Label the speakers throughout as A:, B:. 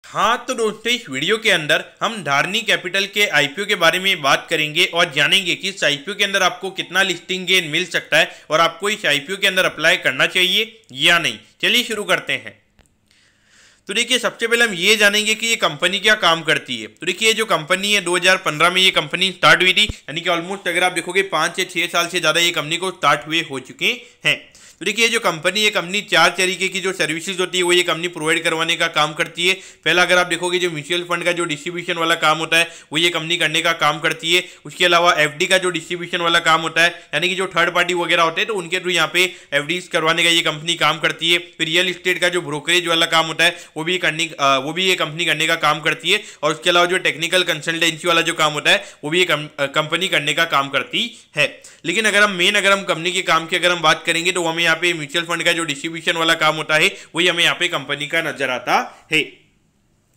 A: हाँ तो दोस्तों, इस वीडियो के अंदर हम धारनी कैपिटल के आईपीओ के बारे में बात करेंगे और जानेंगे कि इस आईपीओ के अंदर आपको कितना लिस्टिंग गेन मिल सकता है और आपको इस आईपीओ के अंदर अप्लाई करना चाहिए या नहीं। चलिए शुरू करते हैं। तो देखिए, सबसे पहले हम ये जानेंगे कि ये कंपनी क्या काम करती है। तो देखिए, जो कंपनी है 2015 में ये कंपनी स्टार्ट हुई थी, यानी कि ऑलमोस्ट अगर आप देखोगे 5 से 6 साल से ज़्यादा ये कंपनी को स्टार्ट हुए हो चुके हैं। तो देखिए, जो कंपनी है, कंपनी 4 तरीके की जो सर्विसेज होती है वो ये कंपनी प्रोवाइड करवाने का काम करती है। पहला अगर आप देखोगे, जो म्यूचुअल फंड का जो डिस्ट्रीब्यूशन वाला काम होता है वो ये कंपनी करने का काम करती है। उसके अलावा एफडी का जो डिस्ट्रीब्यूशन वाला काम होता है, यानी कि जो थर्ड पार्टी वगैरह होते हैं तो उनके थ्रू यहाँ पे एफडीज करवाने का ये कंपनी काम करती है। फिर रियल इस्टेट का जो ब्रोकरेज वाला काम होता है वो भी ये कंपनी करने का काम करती है। और उसके अलावा जो टेक्निकल कंसल्टेंसी वाला जो काम होता है वो भी ये कंपनी करने का काम करती है। लेकिन अगर हम कंपनी के काम की अगर हम बात करेंगे तो हमें यहाँ पे म्यूचुअल फंड का जो डिस्ट्रीब्यूशन वाला काम होता है वही हमें यहाँ पे कंपनी का नजर आता है।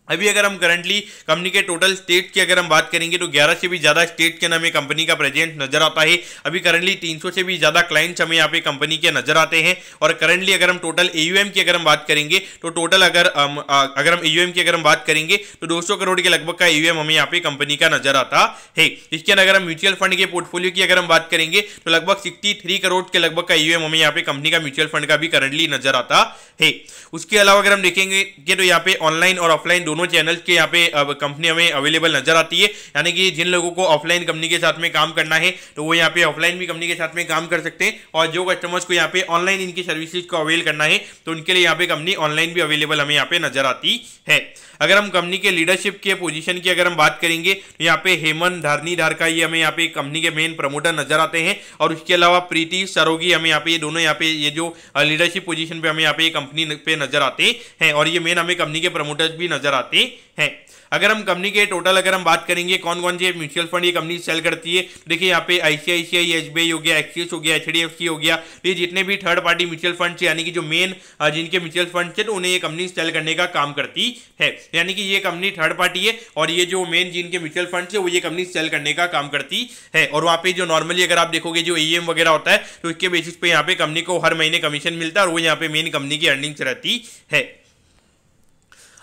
A: अभी अगर हम करंटली कंपनी के टोटल स्टेट की अगर हम बात करेंगे तो 11 से भी ज़्यादा स्टेट के नाम कंपनी का प्रेजेंस नजर आता है। अभी करंटली 300 से भी ज़्यादा क्लाइंट्स हमें यहाँ पे कंपनी के नजर आते हैं। और करंटली अगर हम टोटल एयूएम की अगर हम बात करेंगे तो टोटल अगर हम एयूएम की अगर हम बात करेंगे तो 200 करोड़ के लगभग का एयूएम हमें यहाँ पे कंपनी का नजर आता है। इसके अंदर अगर हम म्यूचुअल फंड के पोर्टफोलियो की अगर हम बात करेंगे तो लगभग 63 करोड़ के लगभग का एयूएम हमें यहाँ पे कंपनी का म्यूचुअल फंड का भी करंटली नजर आता है। उसके अलावा अगर हम देखेंगे कि तो यहाँ पे ऑनलाइन और ऑफलाइन दोनों चैनल्स के यहाँ पे कंपनी हमें अवेलेबल नजर आती है। यानी कि जिन लोगों को ऑफलाइन कंपनी के साथ में काम करना है तो वो यहाँ पे ऑफलाइन भी कंपनी के साथ में काम कर सकते हैं, और जो कस्टमर्स को यहाँ पे ऑनलाइन इनकी सर्विसेज को अवेल करना है तो उनके लिए यहाँ पे कंपनी ऑनलाइन भी अवेलेबल हमें यहाँ पे नजर आती है। अगर हम कंपनी के लीडरशिप के पोजीशन की अगर हम बात करेंगे तो यहाँ पे हेमंत धारनी धार का ये हमें यहाँ पे कंपनी के मेन प्रमोटर नजर आते हैं। और उसके अलावा प्रीति सरोगी हमें यहाँ पे ये दोनों यहाँ पे ये जो लीडरशिप पोजीशन पे हमें यहाँ पे कंपनी पे नजर आते हैं, और ये मेन हमें कंपनी के प्रमोटर्स भी नजर आते हैं। अगर हम कंपनी के टोटल अगर हम बात करेंगे कौन कौन से म्यूचुअल फंड ये कंपनी सेल करती है, देखिए यहाँ पे आईसीआईसीआई, एसबीआई हो गया, एक्सिस हो गया, एचडीएफसी हो गया, ये जितने भी थर्ड पार्टी म्यूचुअल फंड है, यानी कि जो मेन जिनके म्यूचुअल फंड है तो उन्हें ये कंपनी सेल करने का काम करती है। यानी कि ये कंपनी थर्ड पार्टी है और ये जो मेन जिनके म्यूचुअल फंड है वो ये कंपनी सेल करने का काम करती है। और वहाँ पे जो नॉर्मली अगर आप देखोगे जो ईएम वगैरह होता है तो इसके बेसिस पे यहाँ पे कंपनी को हर महीने कमीशन मिलता है और वो यहाँ पे मेन कंपनी की अर्निंग्स रहती है।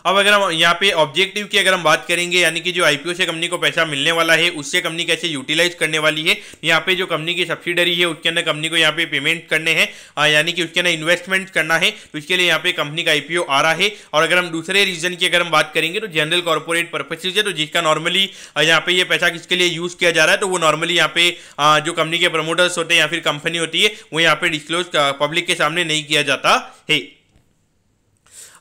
A: अब अगर हम यहाँ पे ऑब्जेक्टिव की अगर हम बात करेंगे, यानी कि जो आईपीओ से कंपनी को पैसा मिलने वाला है उससे कंपनी कैसे यूटिलाइज करने वाली है, यहाँ पे जो कंपनी की सब्सिडरी है उसके अंदर कंपनी को यहाँ पे पेमेंट करने हैं, यानी कि उसके अंदर इन्वेस्टमेंट करना है, तो इसके लिए यहाँ पे कंपनी का आईपीओ आ रहा है। और अगर हम दूसरे रीजन की अगर हम बात करेंगे तो जनरल कॉर्पोरेट पर्पसेज है, तो जिसका नॉर्मली यहाँ पे ये पैसा किसके लिए यूज किया जा रहा है, तो वो नॉर्मली यहाँ पे जो कंपनी के प्रमोटर्स होते हैं या फिर कंपनी होती है वो यहाँ पे डिस्क्लोज पब्लिक के सामने नहीं किया जाता है।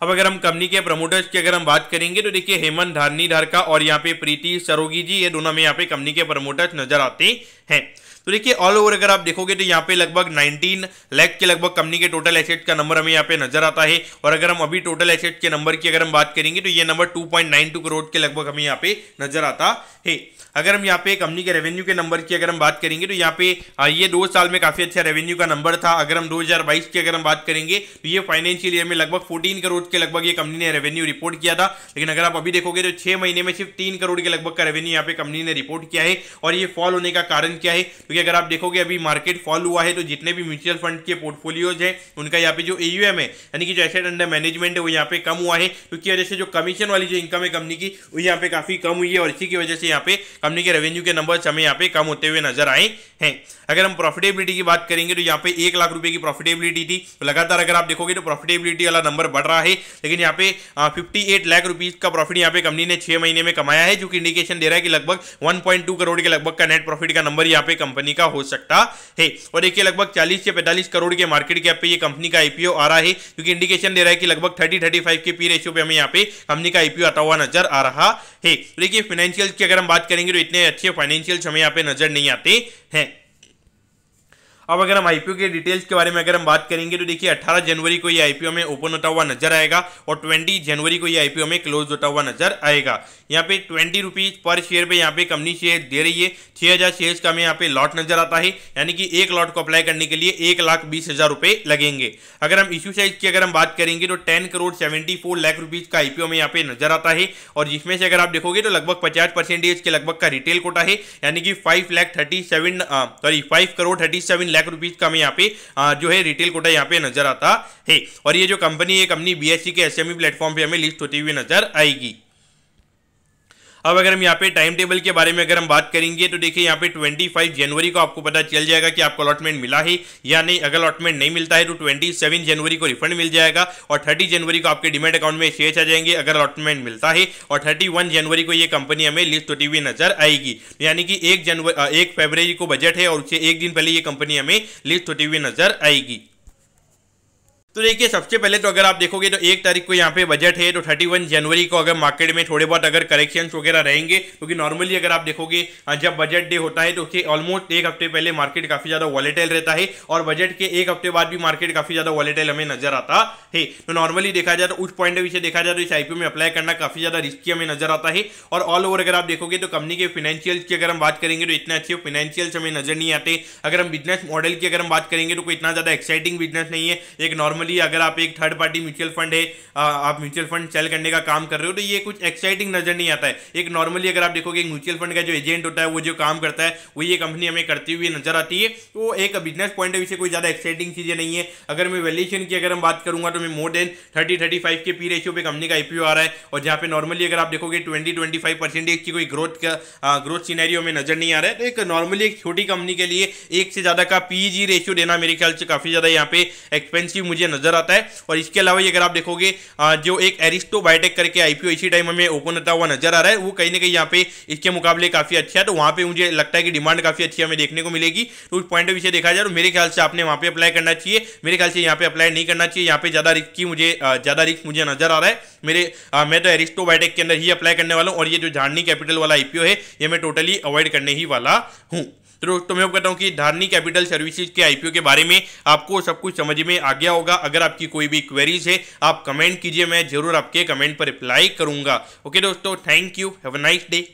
A: अब अगर हम कंपनी के प्रमोटर्स की अगर हम बात करेंगे तो देखिए हेमंत धारनी धार का और यहाँ पे प्रीति सरोगी जी, ये दोनों में यहाँ पे कंपनी के प्रमोटर्स नजर आते हैं। तो देखिए ऑल ओवर अगर आप देखोगे तो यहाँ पे लगभग 19 लाख के लगभग कंपनी के टोटल एसेट्स का नंबर हमें यहाँ पे नजर आता है। और अगर हम अभी टोटल एसेट्स के नंबर की अगर हम बात करेंगे तो ये नंबर 2.92 करोड़ के लगभग हमें यहाँ पे नजर आता है। अगर हम यहाँ पे कंपनी के रेवेन्यू के नंबर की अगर हम बात करेंगे तो यहाँ पे ये 2 साल में काफी अच्छा रेवेन्यू का नंबर था। अगर हम 2022 की अगर हम बात करेंगे तो ये फाइनेंशियल ईयर में लगभग 14 करोड़ के लगभग ये कंपनी ने रेवेन्यू रिपोर्ट किया था। लेकिन अगर आप अभी देखोगे तो 6 महीने में सिर्फ 3 करोड़ के लगभग का रेवेन्यू यहाँ पे कंपनी ने रिपोर्ट किया है। और ये फॉल होने का कारण क्या है, क्योंकि अगर आप देखोगे अभी मार्केट फॉल हुआ है तो जितने भी म्यूचुअल फंड के पोर्टफोलियोज है उनका यहाँ पे जो एयूएम है, यानी कि जो एसेट अंडर मैनेजमेंट है वो यहाँ पे कम हुआ है, क्योंकि वजह से जो कमीशन वाली जो इनकम है कंपनी की वो यहाँ पे काफी कम हुई है। और इसी की वजह से यहाँ पे कंपनी के रेवेन्यू के नंबर्स हमें यहाँ पे कम होते हुए नजर आए हैं। अगर हम प्रॉफिटेबिलिटी की बात करेंगे तो यहाँ पे 1 लाख रुपए की प्रॉफिटेबिलिटी थी, तो लगातार अगर आप देखोगे तो प्रॉफिटेबिलिटी वाला नंबर बढ़ रहा है। लेकिन यहाँ पे 58 लाख रुपीज का प्रॉफिट यहाँ पे कंपनी ने 6 महीने में कमाया है, जो कि इंडिकेशन दे रहा है कि लगभग 1.2 करोड़ के लगभग का नेट प्रॉफिट का नंबर यहाँ पे कंपनी का हो सकता है। और देखिए लगभग 40 से 45 करोड़ के मार्केट कैप पे ये कंपनी का आईपीओ आ रहा है, क्योंकि इंडिकेशन दे रहा है कि लगभग 30-35 के पी रेशियो पे हमें यहाँ पे कंपनी का आईपीओ आता हुआ नजर आ रहा है। देखिए फाइनेंशियल्स की अगर हम बात करेंगे तो इतने अच्छे फाइनेंशियल्स हमें यहाँ पे नजर नहीं आते हैं। अब अगर हम आईपीओ के डिटेल्स के बारे में अगर हम बात करेंगे तो देखिए 18 जनवरी को ये आईपीओ में ओपन होता हुआ नजर आएगा और 20 जनवरी को ये आईपीओ में क्लोज होता हुआ नजर आएगा। यहाँ पे 20 रुपीज पर शेयर पे यहाँ पे कंपनी शेयर दे रही है। 6000 शेयर्स का हमें यहाँ पे लॉट नजर आता है, यानी कि एक लॉट को अप्लाई करने के लिए 1,20,000 रुपए लगेंगे। अगर हम इश्यू साइज की अगर हम बात करेंगे तो 10 करोड़ 74 लाख रुपीज का आईपीओ में यहाँ पे नजर आता है, और जिसमें से अगर आप देखोगे तो लगभग 50% के लगभग का रिटेल कोटा है, यानी कि 5 करोड़ 37 लाख रुपीज का हमें यहाँ पे जो है रिटेल कोटा यहाँ पे नजर आता है। और ये जो कंपनी है कंपनी BSE के SME प्लेटफॉर्म पे हमें लिस्ट होती हुई नजर आएगी। अब अगर हम यहाँ पे टाइम टेबल के बारे में अगर हम बात करेंगे तो देखिए यहाँ पे 25 जनवरी को आपको पता चल जाएगा कि आपको अलॉटमेंट मिला है या नहीं। अगर अलॉटमेंट नहीं मिलता है तो 27 जनवरी को रिफंड मिल जाएगा और 30 जनवरी को आपके डीमैट अकाउंट में शेयर्स आ जाएंगे अगर अलॉटमेंट मिलता है। और 31 जनवरी को ये कंपनी हमें लिस्ट होती हुई नजर आएगी, यानी कि 1 फरवरी को बजट है और उससे एक दिन पहले ये कंपनी हमें लिस्ट होती हुई नजर आएगी। तो देखिए सबसे पहले तो अगर आप देखोगे तो 1 तारीख को यहाँ पे बजट है, तो 31 जनवरी को अगर मार्केट में थोड़े बहुत अगर करेक्शंस वगैरह रहेंगे, क्योंकि नॉर्मली अगर आप देखोगे जब बजट डे होता है तो उसके ऑलमोस्ट एक हफ्ते पहले मार्केट काफी ज्यादा वॉलेटाइल रहता है और बजट के एक हफ्ते बाद भी मार्केट काफी ज्यादा वॉलेटाइल हमें नजर आता है। तो नॉर्मली देखा जाए तो उस पॉइंट ऑफ व्यू से देखा जाए तो इस आईपीओ में अप्लाई करना काफी ज्यादा रिस्की हमें नजर आता है। और ऑल ओवर अगर आप देखोगे तो कंपनी के फाइनेंशियल्स की अगर हम बात करेंगे तो इतने अच्छे फाइनेंशियल्स हमें नजर नहीं आते। अगर हम बिजनेस मॉडल की अगर हम बात करेंगे तो कोई इतना ज्यादा एक्साइटिंग बिजनेस नहीं है। एक नॉर्मली अगर आप एक थर्ड पार्टी म्यूचुअल फंड है, आप म्यूचुअल फंड सेल करने का काम कर रहे हो तो ये कुछ एक्साइटिंग नजर नहीं आता है। एक नॉर्मली अगर आप देखोगे म्यूचुअल फंड का जो एजेंट होता है वो जो काम करता है वो ये कंपनी हमें करती हुई नजर आती है। तो एक बिजनेस पॉइंट ऑफ व्यू से कोई ज्यादा एक्साइटिंग चीजें नहीं है। अगर मैं वैल्यूएशन की अगर हम बात करूंगा तो मैं मोर देन 30-35 के पी रेशियो पे कंपनी का आईपीओ आ रहा है और जहां पे नॉर्मली अगर आप देखोगे 20-25% की कोई ग्रोथ सिनेरियो में नजर नहीं आ रहा है। तो एक नॉर्मली एक छोटी कंपनी के लिए एक से ज्यादा का पीजी रेशियो देना मेरे ख्याल से काफी ज्यादा यहाँ पे एक्सपेंसिव मुझे नजर आता है। और इसके अलावा अगर आप देखोगे जो एक एरिस्टो बायोटेक करके आईपीओ इसी टाइम हमें ओपन होता हुआ नजर आ रहा है, वो कहीं ना कहीं यहाँ पे इसके मुकाबले काफी अच्छा है। तो वहां पे मुझे लगता है कि डिमांड काफी अच्छी हमें देखने को मिलेगी। तो उस पॉइंट ऑफ व्यू से देखा जाए तो मेरे ख्याल से आपने वहां पे अप्लाई करना चाहिए। मेरे ख्याल से यहाँ पे अप्लाई नहीं करना चाहिए, यहाँ पे ज्यादा रिस्क मुझे नजर आ रहा है। मैं तो एरिस्टो बायोटेक के अंदर ही अप्लाई करने वाला हूँ और ये जो धारनी कैपिटल वाला आईपीओ है ये मैं टोटली अवॉइड करने ही वाला हूँ। तो दोस्तों मैं कहता हूं कि धारनी कैपिटल सर्विसेज के आईपीओ के बारे में आपको सब कुछ समझ में आ गया होगा। अगर आपकी कोई भी क्वेरीज है आप कमेंट कीजिए, मैं जरूर आपके कमेंट पर रिप्लाई करूंगा। ओके दोस्तों, thank you, have a nice day.